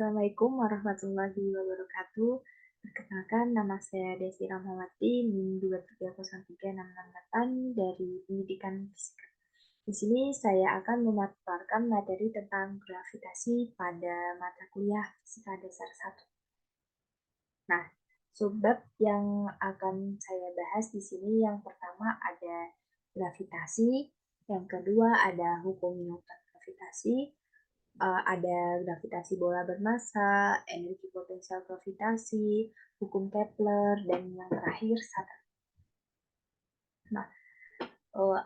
Assalamualaikum warahmatullahi wabarakatuh. Perkenalkan, nama saya Desi Rahmawati, NIM 2301668 dari Pendidikan Fisika. Di sini saya akan memaparkan materi tentang gravitasi pada mata kuliah Fisika Dasar 1. Nah, subbab yang akan saya bahas di sini yang pertama ada gravitasi, yang kedua ada hukum Newton gravitasi, ada gravitasi bola bermassa, energi potensial gravitasi, hukum Kepler, dan yang terakhir Saturn. Nah,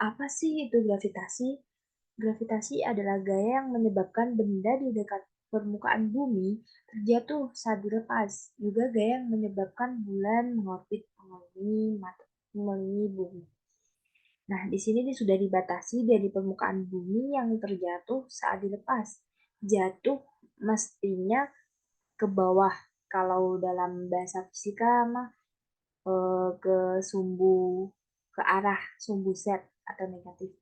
apa sih itu gravitasi? Gravitasi adalah gaya yang menyebabkan benda di dekat permukaan bumi terjatuh saat dilepas. Juga gaya yang menyebabkan bulan mengorbit mengelilingi bumi. Nah, di sini sudah dibatasi dari permukaan bumi yang terjatuh saat dilepas. Jatuh mestinya ke bawah. Kalau dalam bahasa fisika mah ke sumbu ke arah sumbu Z atau negatif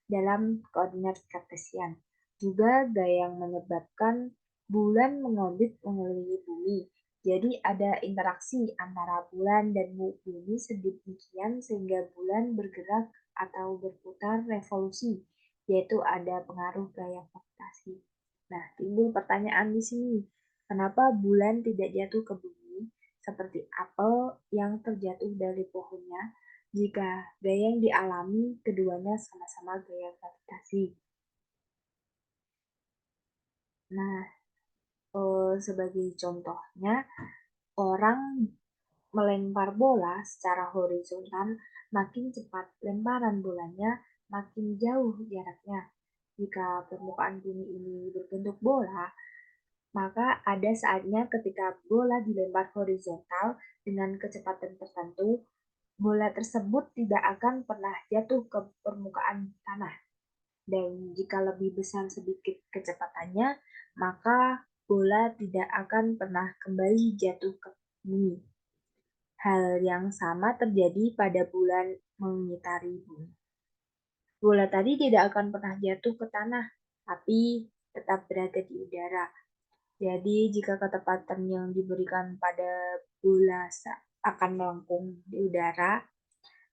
dalam koordinat kartesian. Juga gaya yang menyebabkan bulan mengorbit mengelilingi bumi. Jadi ada interaksi antara bulan dan bumi sedemikian sehingga bulan bergerak atau berputar revolusi, yaitu ada pengaruh gaya gravitasi. Nah, timbul pertanyaan di sini, kenapa bulan tidak jatuh ke bumi seperti apel yang terjatuh dari pohonnya jika gaya yang dialami keduanya sama-sama gaya gravitasi? Nah, sebagai contohnya, orang melempar bola secara horizontal, makin cepat lemparan bolanya, makin jauh jaraknya. Jika permukaan bumi ini berbentuk bola, maka ada saatnya ketika bola dilempar horizontal dengan kecepatan tertentu, bola tersebut tidak akan pernah jatuh ke permukaan tanah. Dan jika lebih besar sedikit kecepatannya, maka bola tidak akan pernah kembali jatuh ke bumi. Hal yang sama terjadi pada bulan mengitari bumi. Bola tadi tidak akan pernah jatuh ke tanah, tapi tetap berada di udara. Jadi, jika ketepatan yang diberikan pada bola akan melengkung di udara,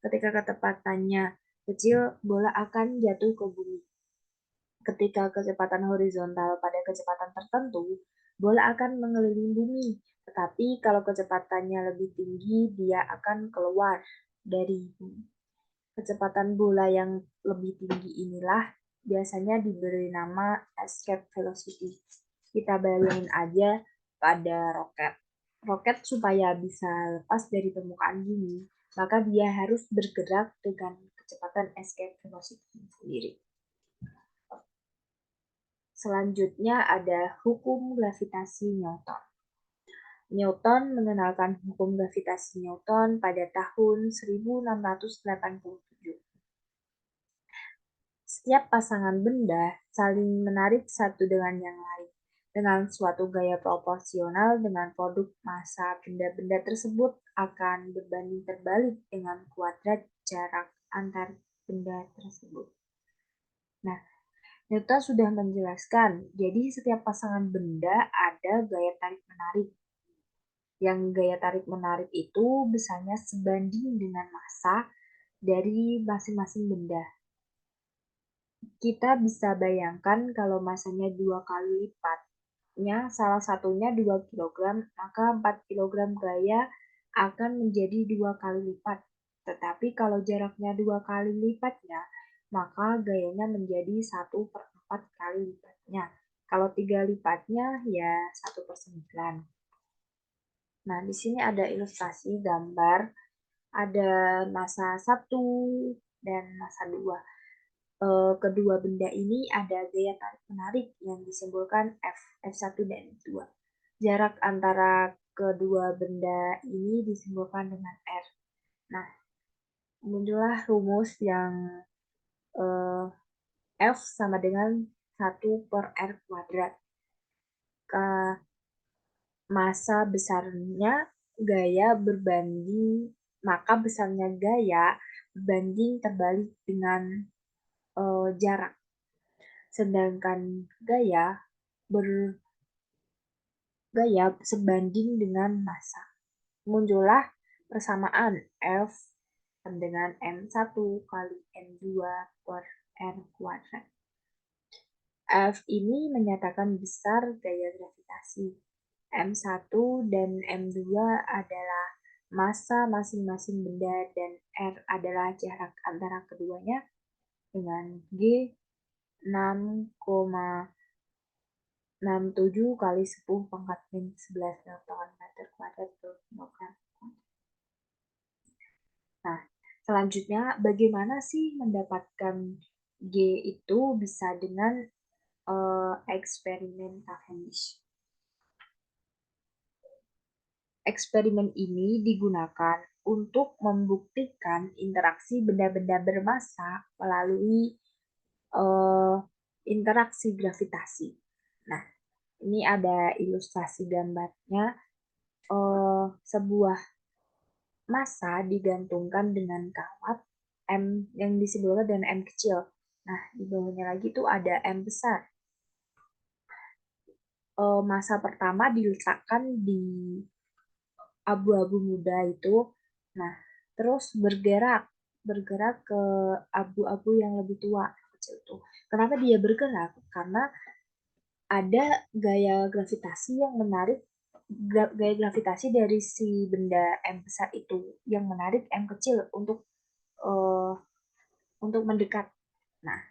ketika ketepatannya kecil, bola akan jatuh ke bumi. Ketika kecepatan horizontal pada kecepatan tertentu, bola akan mengelilingi bumi. Tetapi kalau kecepatannya lebih tinggi, dia akan keluar dari bumi. Kecepatan bola yang lebih tinggi inilah biasanya diberi nama escape velocity. Kita bayangin aja pada roket. Roket supaya bisa lepas dari permukaan bumi, maka dia harus bergerak dengan kecepatan escape velocity sendiri. Selanjutnya ada hukum gravitasi Newton. Newton mengenalkan hukum gravitasi Newton pada tahun 1687. Setiap pasangan benda saling menarik satu dengan yang lain dengan suatu gaya proporsional dengan produk massa benda-benda tersebut akan berbanding terbalik dengan kuadrat jarak antar benda tersebut. Nah, Newton sudah menjelaskan, jadi setiap pasangan benda ada gaya tarik-menarik. Yang gaya tarik-menarik itu besarnya sebanding dengan massa dari masing-masing benda. Kita bisa bayangkan kalau massanya 2 kali lipatnya, salah satunya 2 kg, maka 4 kg gaya akan menjadi 2 kali lipat. Tetapi kalau jaraknya 2 kali lipatnya, maka gayanya menjadi 1/4 kali lipatnya. Kalau 3 lipatnya, ya 1/9. Nah, di sini ada ilustrasi gambar, ada massa 1 dan massa 2. Kedua benda ini ada gaya tarik-menarik yang disimbolkan F, F1 dan F2. Jarak antara kedua benda ini disimbolkan dengan R. Nah, muncullah rumus yang F sama dengan 1/R kuadrat. Massa besarnya gaya berbanding, maka besarnya gaya berbanding terbalik dengan jarak. Sedangkan gaya gaya sebanding dengan massa. Muncullah persamaan F dengan M1 kali M2 per R kuadrat. F ini menyatakan besar gaya gravitasi. M1 dan M2 adalah massa masing-masing benda dan R adalah jarak antara keduanya dengan G 6,67 kali 10 pangkat min 11 Newton meter kuadrat per kilogram. Nah, selanjutnya bagaimana sih mendapatkan G itu bisa dengan eksperimen Cavendish. Eksperimen ini digunakan untuk membuktikan interaksi benda-benda bermassa melalui interaksi gravitasi. Nah, ini ada ilustrasi gambarnya. Sebuah massa digantungkan dengan kawat M yang disebutkan dengan M kecil. Nah, di bawahnya lagi tuh ada M besar. Massa pertama diletakkan di abu-abu muda itu. Nah, terus bergerak ke abu-abu yang lebih tua kecil itu. Kenapa dia bergerak? Karena ada gaya gravitasi yang menarik gaya gravitasi dari si benda M besar itu yang menarik M kecil uh, untuk mendekat. Nah,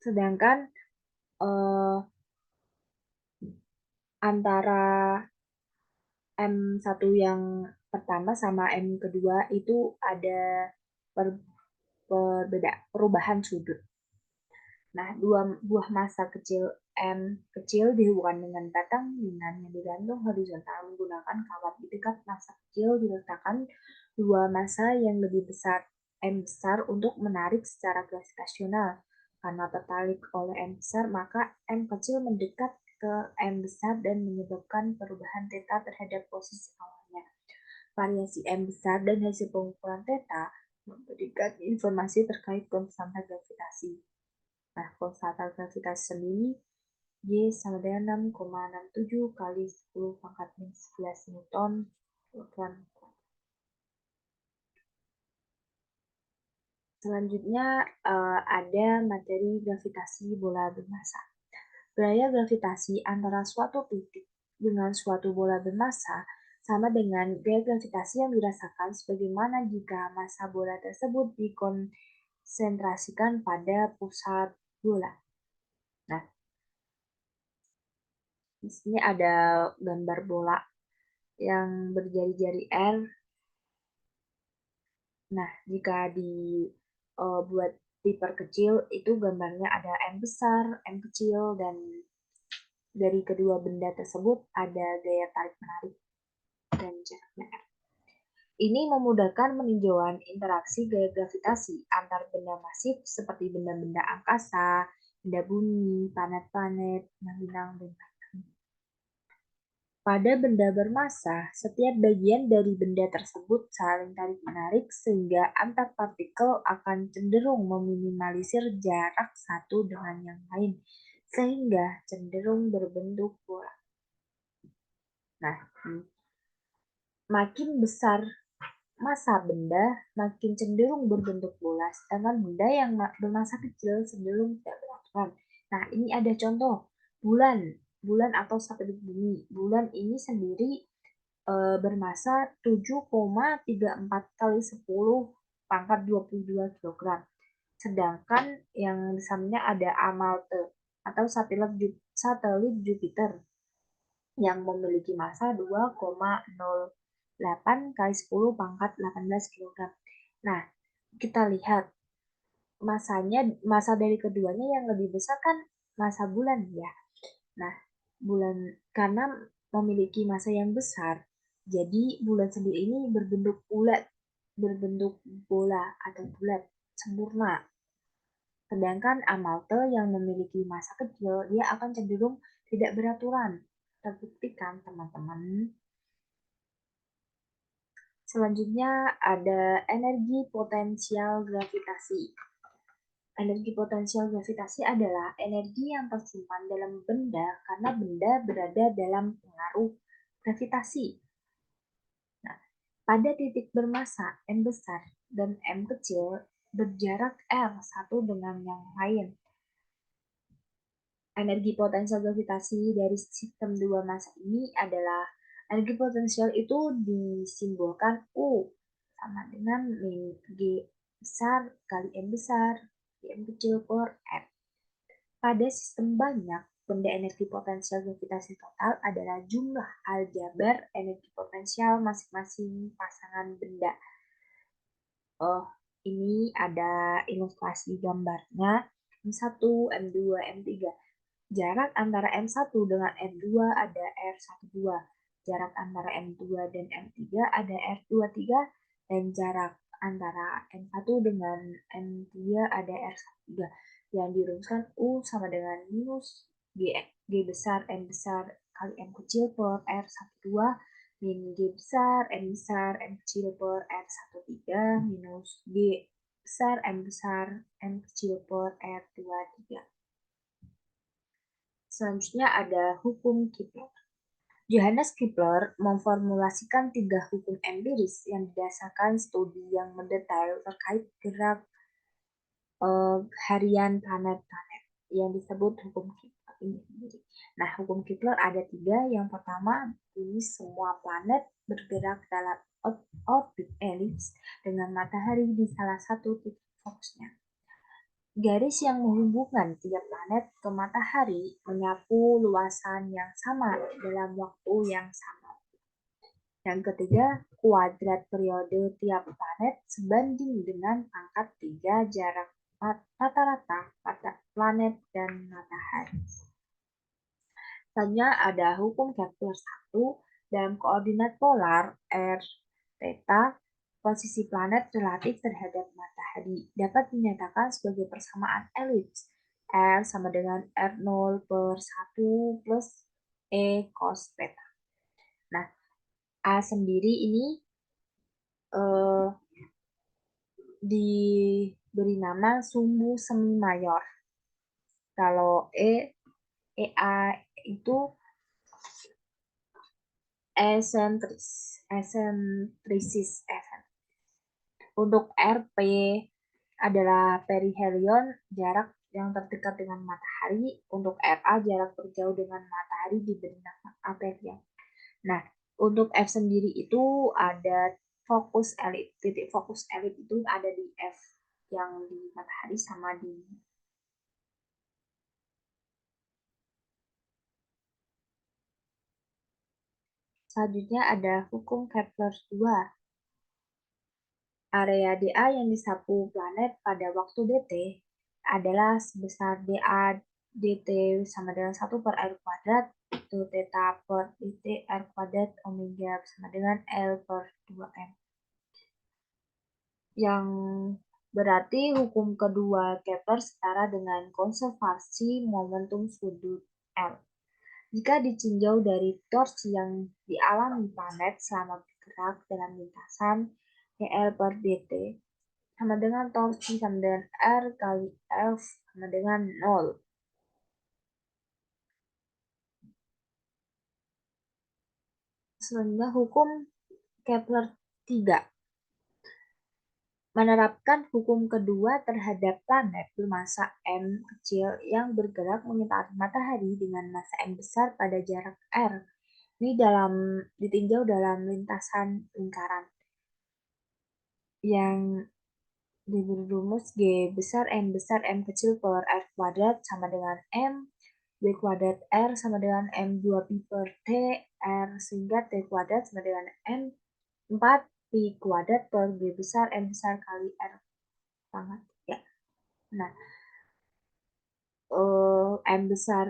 sedangkan uh, antara M1 yang pertama sama M kedua itu ada perubahan sudut. Nah, dua buah massa kecil M kecil dihubungkan dengan batang minang yang digantung horizontal menggunakan kawat. Di dekat massa kecil diletakkan dua massa yang lebih besar M besar untuk menarik secara gravitasional. Karena tertarik oleh M besar, maka M kecil mendekat ke M besar dan menyebabkan perubahan theta terhadap posisi awalnya. Variasi M besar dan hasil pengukuran theta memberikan informasi terkait konstanta gravitasi. Nah, konstanta gravitasi sendiri Y sama dengan 6,67 kali 10 pangkat min 11 Newton. Selanjutnya ada materi gravitasi bola bermassa. Gaya gravitasi antara suatu titik dengan suatu bola bermassa sama dengan gaya gravitasi yang dirasakan sebagaimana jika massa bola tersebut dikonsentrasikan pada pusat bola. Nah, di sini ada gambar bola yang berjari-jari R. Nah, jika dibuat diperkecil, itu gambarnya ada M besar, M kecil, dan dari kedua benda tersebut ada gaya tarik-menarik dan jaraknya R. Ini memudahkan peninjauan interaksi gaya gravitasi antar benda masif seperti benda-benda angkasa, benda bumi, planet-planet, bintang, dan pada benda bermassa, setiap bagian dari benda tersebut saling tarik-menarik sehingga antar partikel akan cenderung meminimalisir jarak satu dengan yang lain, sehingga cenderung berbentuk bola. Nah, makin besar massa benda, makin cenderung berbentuk bola, sedangkan benda yang bermassa kecil cenderung tidak beraturan. Nah, ini ada contoh bulan atau satelit bumi. Bulan ini sendiri bermassa 7,34 kali 10 pangkat 22 kg. Sedangkan yang di sampingnya ada Amalthe atau satelit Jupiter yang memiliki massa 2,08 kali 10 pangkat 18 kg. Nah, kita lihat massa dari keduanya yang lebih besar kan massa bulan ya. Nah, bulan karena memiliki massa yang besar, jadi bulan sendiri ini berbentuk bola atau bulat, sempurna. Sedangkan Amalthe yang memiliki massa kecil, dia akan cenderung tidak beraturan. Terbuktikan, teman-teman. Selanjutnya ada energi potensial gravitasi. Energi potensial gravitasi adalah energi yang tersimpan dalam benda karena benda berada dalam pengaruh gravitasi. Nah, pada titik bermassa M besar dan M kecil berjarak R satu dengan yang lain. Energi potensial gravitasi dari sistem dua massa ini adalah energi potensial itu disimbolkan U sama dengan min G besar kali M besar M kecil per M. Pada sistem banyak, benda energi potensial gravitasi total adalah jumlah aljabar energi potensial masing-masing pasangan benda. Oh, ini ada ilustrasi gambarnya M1, M2, M3. Jarak antara M1 dengan M2 ada R12. Jarak antara M2 dan M3 ada R23. Dan jarak antara M1 dengan M3 ada R13. Yang dirumuskan U sama dengan minus G besar M besar kali M kecil per R12 min G besar M kecil per R13 minus G besar M kecil per R23. Selanjutnya ada hukum Kepler. Johannes Kepler memformulasikan tiga hukum empiris yang didasarkan studi yang mendetail terkait gerak harian planet-planet yang disebut hukum Kepler ini sendiri. Nah, hukum Kepler ada tiga. Yang pertama, ini semua planet bergerak dalam orbit elips dengan matahari di salah satu titik fokusnya. Garis yang menghubungkan tiap planet ke matahari menyapu luasan yang sama dalam waktu yang sama. Yang ketiga, kuadrat periode tiap planet sebanding dengan pangkat 3 jarak rata-rata planet dan matahari. Selanjutnya ada hukum Kepler 1 dalam koordinat polar R, theta, posisi planet relatif terhadap matahari dapat dinyatakan sebagai persamaan elips R sama dengan R0 per 1 plus E cos theta. Nah, A sendiri ini diberi nama sumbu semi mayor. Kalau EA itu esentrisis. Untuk RP adalah perihelion, jarak yang terdekat dengan matahari. Untuk RA, jarak terjauh dengan matahari diberi nama aperion. Nah, untuk F sendiri itu ada fokus elit. Titik fokus elit itu ada di F yang di matahari sama di selanjutnya ada hukum Kepler 2. Area dA yang disapu planet pada waktu dt adalah sebesar dA dt sama dengan 1 per R kuadrat itu theta per dt R kuadrat omega sama dengan L per 2M. Yang berarti hukum kedua Kepler setara dengan konservasi momentum sudut L. Jika ditinjau dari torsi yang dialami planet selama bergerak dalam lintasan dl per dt sama dengan torsi sama dengan R kali F sama dengan 0. Selanjutnya hukum Kepler 3. Menerapkan hukum kedua terhadap planet bermassa M kecil yang bergerak mengitari matahari dengan massa M besar pada jarak R. Ini ditinjau dalam lintasan lingkaran yang diberi rumus G besar M kecil per R kuadrat sama dengan M, B kuadrat R sama dengan M2 pi per T, R sehingga T kuadrat sama dengan M4 pi kuadrat per G besar M besar kali R pangkat ya. Nah, M besar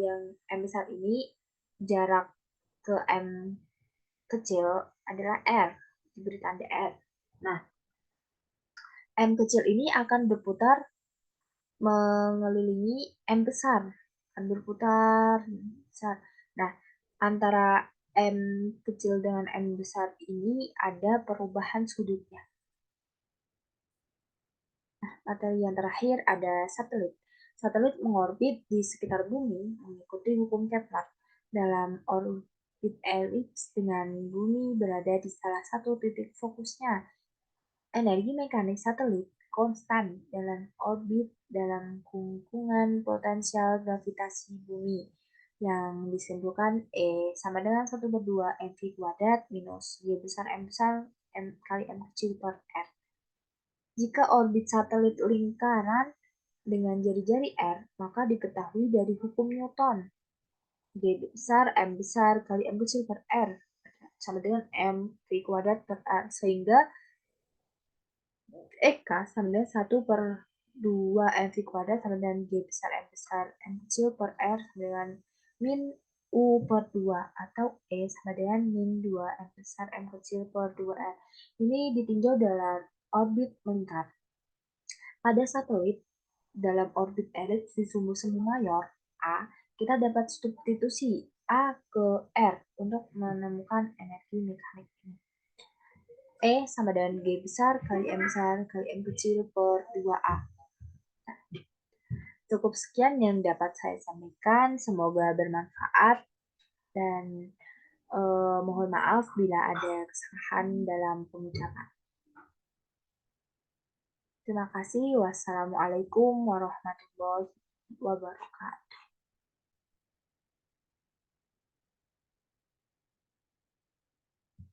yang M besar ini jarak ke M kecil adalah R, diberi tanda R. Nah, M kecil ini akan berputar mengelilingi M besar, akan berputar besar. Nah, antara M kecil dengan M besar ini ada perubahan sudutnya. Materi yang terakhir ada satelit. Satelit mengorbit di sekitar bumi mengikuti hukum Kepler. Dalam orbit elips dengan bumi berada di salah satu titik fokusnya. Energi mekanik satelit konstan dalam orbit dalam kungkungan potensial gravitasi bumi yang disimpulkan E sama dengan 1/2 mv kuadrat minus G besar M besar M kali M kecil per R. Jika orbit satelit lingkaran dengan jari-jari R, maka diketahui dari hukum Newton. G besar M besar kali M kecil per R sama dengan M V kuadrat per R. Sehingga EK sama dengan 1/2 mv kuadrat sama dengan G besar M kecil per R sama dengan min U per 2 atau E sama dengan min 2 M besar M kecil per 2 R. Ini ditinjau dalam orbit melingkar. Pada satelit dalam orbit elips di sumbu semu mayor A, kita dapat substitusi A ke R untuk menemukan energi mekanik ini. E sama dengan G besar kali M kecil per 2A. Cukup sekian yang dapat saya sampaikan. Semoga bermanfaat dan mohon maaf bila ada kesalahan dalam pengucapan. Terima kasih. Wassalamualaikum warahmatullahi wabarakatuh.